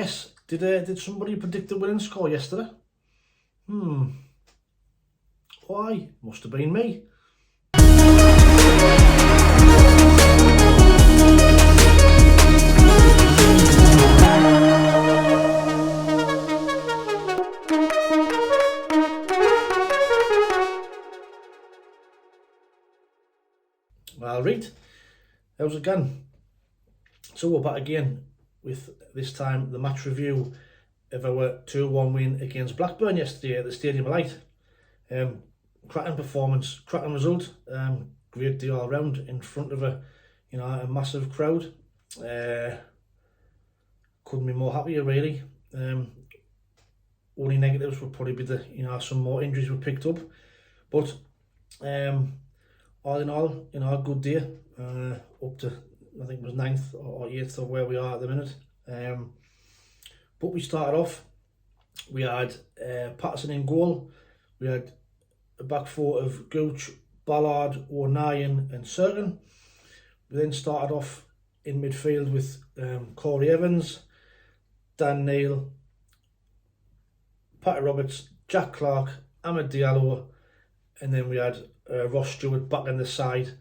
Yes, did somebody predict the winning score yesterday? Why? Must have been me. Well, right, how's it going? So we're back again with this time the match review of our 2-1 win against Blackburn yesterday at the Stadium of Light. Cracking performance, cracking result, great day all round in front of a massive crowd. Couldn't be more happier really. Only negatives would probably be the some more injuries were picked up, but all in all, a good day. Up to I think it was 9th or 8th of where we are at the minute. But we started off. We had Patterson in goal. We had a back four of Gooch, Ballard, O'Nien and Serkin. We then started off in midfield with Corey Evans, Dan Neil, Patty Roberts, Jack Clark, Ahmed Diallo, and then we had Ross Stewart back on the side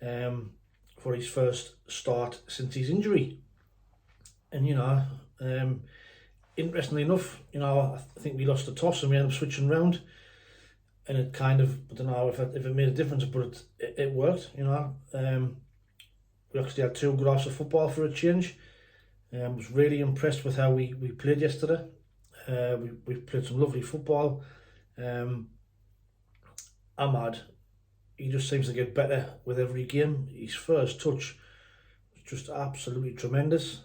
for his first start since his injury. And interestingly enough, I think we lost the toss and we ended up switching round, and it kind of, I don't know if it made a difference, but it worked. We actually had 2 good halves of football for a change. Was really impressed with how we played yesterday. We played some lovely football. Ahmad, he just seems to get better with every game. His first touch was just absolutely tremendous.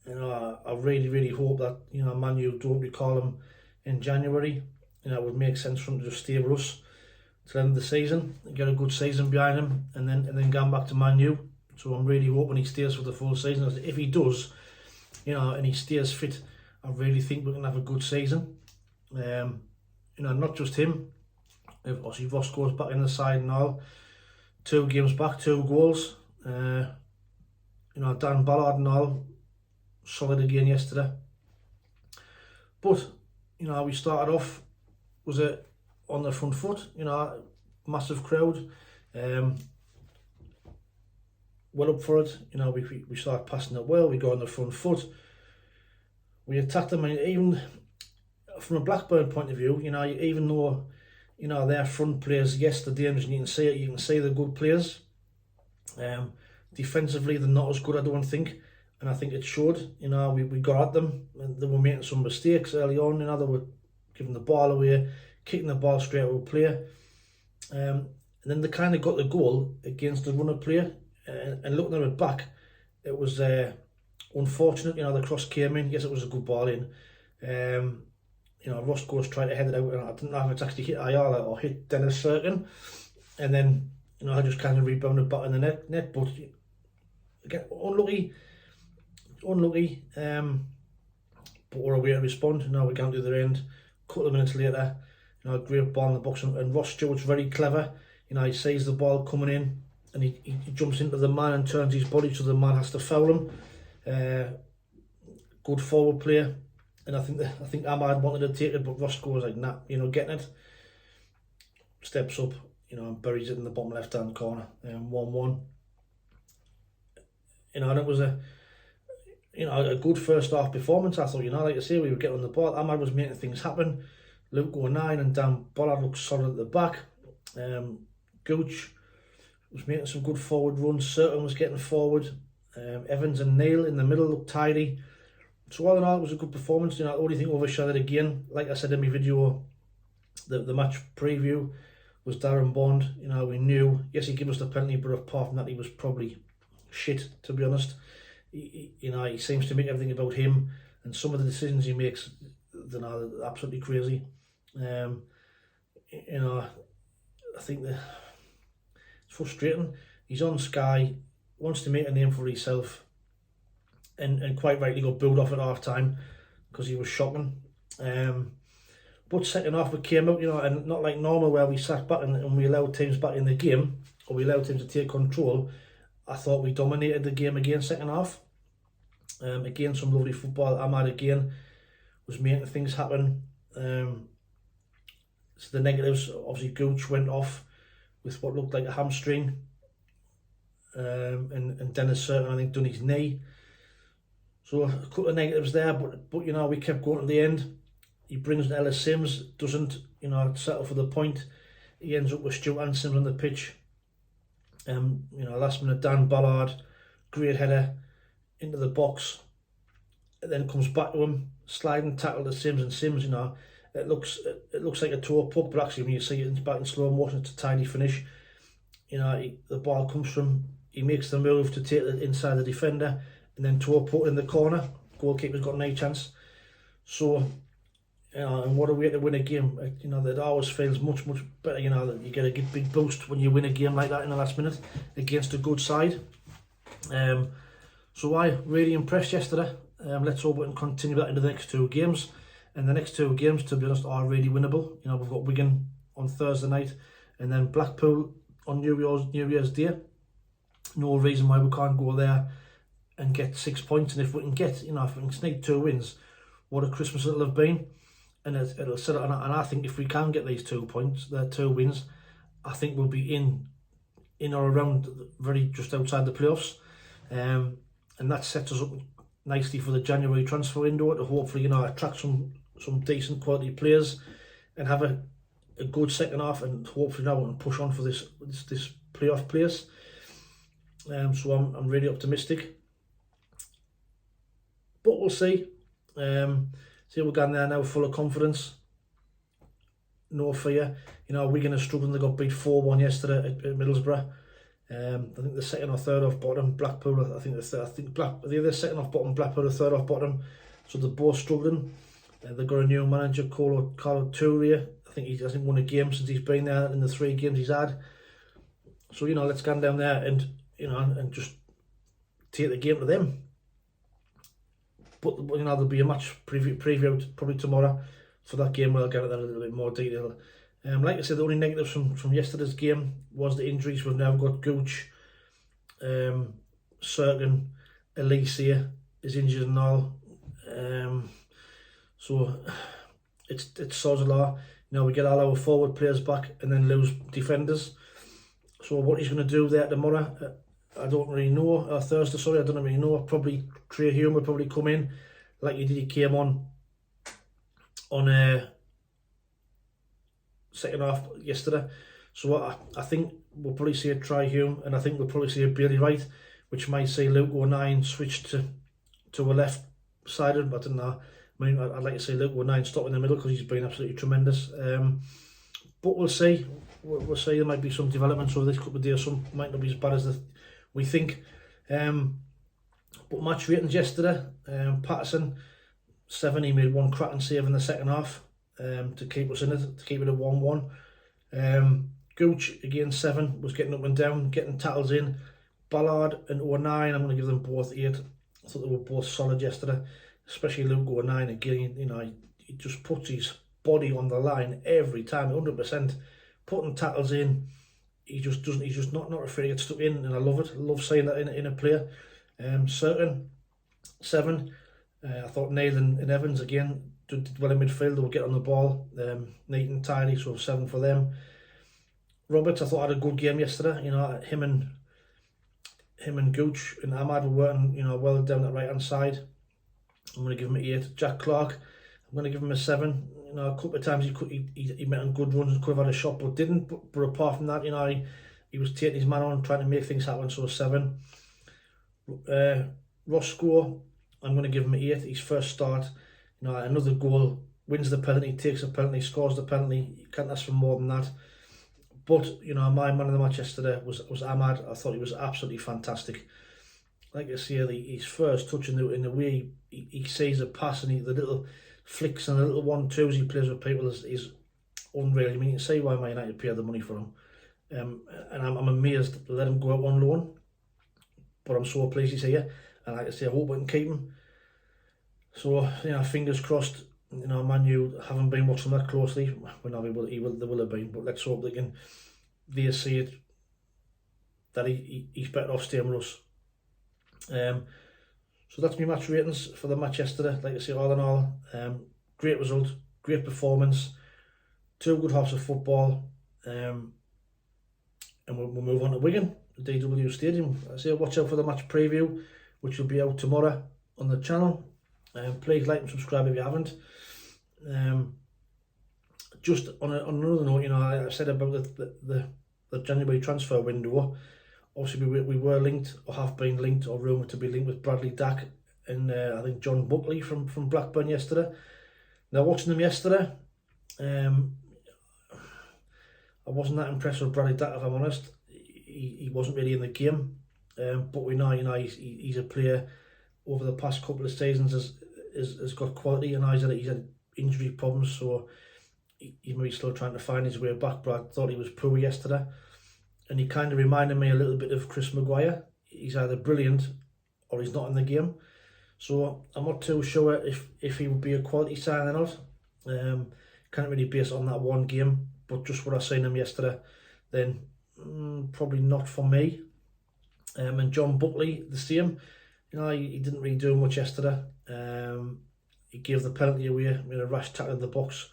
I really hope that Man Utd don't recall him in January. It would make sense for him to just stay with us to the end of the season, get a good season behind him, and then go back to Man Utd. So I'm really hoping he stays for the full season. If he does, and he stays fit, I really think we're gonna have a good season. Not just him. Obviously Ross goes back in the side and all. 2 games back, 2 goals. Dan Ballard and all, solid again yesterday. But we started off on the front foot. Massive crowd. Well up for it. We started passing it well. We got on the front foot. We attacked them, and even from a Blackburn point of view, even though their front players, yes, they're dangerous, and you can see it. You can see the good players. Defensively, they're not as good, I don't think, and I think it showed. We got at them, and they were making some mistakes early on. They were giving the ball away, kicking the ball straight out of play, and then they kind of got the goal against the runner player. And looking at it back, it was unfortunate. The cross came in. Yes, it was a good ball in. Ross goes tried to head it out, and I didn't know if it's actually hit Ayala or hit Dennis Serkin, and then I just kind of rebounded back in the net. But again, unlucky. But we're away to respond. Now we're going to the other end. A couple of minutes later, great ball in the box, and Ross Stewart's very clever. He sees the ball coming in, and he jumps into the man and turns his body so the man has to foul him. Good forward player. And I think Ahmad wanted to take it, but Ross goes like, nah, getting it. Steps up, and buries it in the bottom left-hand corner. 1-1. And it was a good first half performance. I thought, like I say, we were getting on the ball. Ahmad was making things happen. Luke O'Nien and Dan Ballard looked solid at the back. Gooch was making some good forward runs. Serkin was getting forward. Evans and Neil in the middle looked tidy. So all in all, it was a good performance. The only thing overshadowed again, like I said in my video, the match preview, was Darren Bond. We knew, yes, he gave us the penalty, but apart from that, he was probably shit, to be honest. He seems to make everything about him, and some of the decisions he makes, they're absolutely crazy. I think that it's frustrating. He's on Sky, wants to make a name for himself, and quite rightly got booed off at half time because he was shocking. But second half we came out, and not like normal where we sat back and we allowed teams back in the game, or we allowed teams to take control. I thought we dominated the game again second half. Again, some lovely football. Ahmad again was making things happen. So the negatives, obviously Gooch went off with what looked like a hamstring. And Dennis Certain, I think, done his knee. So a couple of negatives there, but you know, we kept going to the end. He brings in Ellis Sims, doesn't, you know, settle for the point. He ends up with Stuart and Sims on the pitch. You know, last minute Dan Ballard, great header into the box. It then comes back to him, sliding tackle to Sims, and Sims, you know, it looks like a toe puck, but actually when you see it back in slow motion, it's a tiny finish. You know, the ball comes from, he makes the move to take it inside the defender, and then toe puck in the corner. Goalkeeper's got no chance. So, you know, and what a way to win a game. You know, that always feels much better. You know, that you get a big boost when you win a game like that in the last minute against a good side. So I really impressed yesterday. Let's hope we can continue that into the next two games. And the next two games, to be honest, are really winnable. You know, we've got Wigan on Thursday night, and then Blackpool on New Year's Day. No reason why we can't go there and get 6 points. And if we can get, you know, if we can sneak 2 wins, what a Christmas it'll have been. And it'll set it. And I think if we can get these 2 points, the 2 wins, I think we'll be in or around very just outside the playoffs. And that sets us up nicely for the January transfer window to hopefully, you know, attract some decent quality players and have a good second half, and hopefully now we can push on for this playoff place. So I'm really optimistic, but we'll see. See, we're going there now full of confidence, no fear. You know, Wigan are struggling. They got beat 4-1 yesterday at Middlesbrough. I think the second or third off bottom. Blackpool, I think the other second off bottom. Blackpool the third off bottom. So they're both struggling. They've got a new manager, Carlo Touria. I think he hasn't won a game since he's been there in the 3 games he's had. So, you know, let's go down there and, you know, and just take the game to them. But, you know, there'll be a match preview probably tomorrow for that game. We'll get into that a little bit more detail. Like I said, the only negatives from yesterday's game was the injuries. We've now got Gooch, Serkin, Alicia is injured and all. So it's soz law. You know, we get all our forward players back and then lose defenders. So what he's going to do there tomorrow, I don't really know. Thursday, sorry, I don't really know. Probably Trey Hume will probably come in like he did. He came on second half yesterday. So I think we'll probably see a Trey Hume, and I think we'll probably see a Bailey Wright, which might see Luke O'Nien switch to a left sided. I don't know. I mean, I'd like to see Luke O'Nien stop in the middle because he's been absolutely tremendous. But we'll see. We'll see. There might be some developments over this couple of days. Some might not be as bad as we think. But match ratings yesterday. Patterson 7. He made 1 cracking save in the second half to keep us in it, to keep it at 1-1. Gooch again 7, was getting up and down, getting tackles in. Ballard and O'Nien, I'm going to give them both 8. I thought they were both solid yesterday, especially Luke O'Nien again. You know, he just puts his body on the line every time, 100%, putting tackles in. He just doesn't. He's just not afraid to get stuck in, and I love it. I love seeing that in a player. Certain 7. I thought Neil and Evans again did well in midfield. They will get on the ball, neat and tidy. So 7 for them. Roberts, I thought, had a good game yesterday. You know, him and Gooch and Ahmad were working, you know, well down that right hand side. I'm going to give him an 8. Jack Clark, I'm going to give him a 7. You know, a couple of times he met on good runs and could have had a shot, but didn't. But apart from that, you know, he was taking his man on, trying to make things happen. So a 7. Roscoe, I'm going to give him an 8. His first start, you know, another goal, wins the penalty, takes a penalty, scores the penalty. You can't ask for more than that. But, you know, my man of the match yesterday was Ahmad. I thought he was absolutely fantastic. Like I say, his first touch in the way he sees a pass, and the little flicks and the little 1-2s he plays with people is unreal. I mean, you can see why Man United paid the money for him. And I'm amazed to let him go out on loan. But I'm so pleased he's here. And like I say, I hope we can keep him. So, you know, fingers crossed. You know, Man U haven't been watching that closely. Well, no, they will have been. But let's hope they see it, that he's better off staying with us. So that's my match ratings for the match yesterday. Like I say, all in all, great result, great performance, 2 good halves of football, and we'll move on to Wigan, the DW Stadium. I say watch out for the match preview, which will be out tomorrow on the channel. Please like and subscribe if you haven't. Just on another note, you know, I said about the January transfer window. Obviously, we were linked, or have been linked, or rumoured to be linked with Bradley Dack and I think John Buckley from Blackburn yesterday. Now, watching them yesterday, I wasn't that impressed with Bradley Dack, if I'm honest. He wasn't really in the game, but we know, you know, he's a player over the past couple of seasons has got quality, and he's had injury problems, so he may be still trying to find his way back. But I thought he was poor yesterday. And he kind of reminded me a little bit of Chris Maguire. He's either brilliant or he's not in the game. So I'm not too sure if he would be a quality signing or not. Can't really base it on that one game. But just what I seen him yesterday, then probably not for me. And John Buckley, the same. You know, he didn't really do much yesterday. He gave the penalty away in a rash tackle in the box.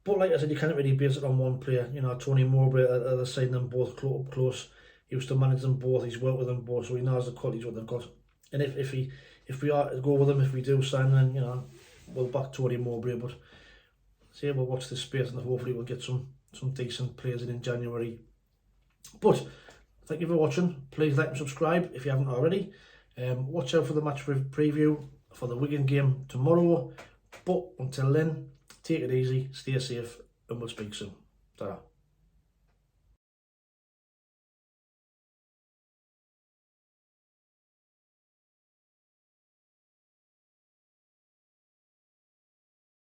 But like I said, you can't really base it on one player. You know, Tony Mowbray, I've seen them both up close. He used to manage them both. He's worked with them both, so he knows the qualities what they've got. And if we are to go with them, if we do sign, then you know we'll back Tony Mowbray. But say we'll watch this space, and hopefully we'll get some decent players in January. But thank you for watching. Please like and subscribe if you haven't already. Watch out for the match preview for the Wigan game tomorrow. But until then, take it easy, stay safe, and we'll speak soon. Ta-ra.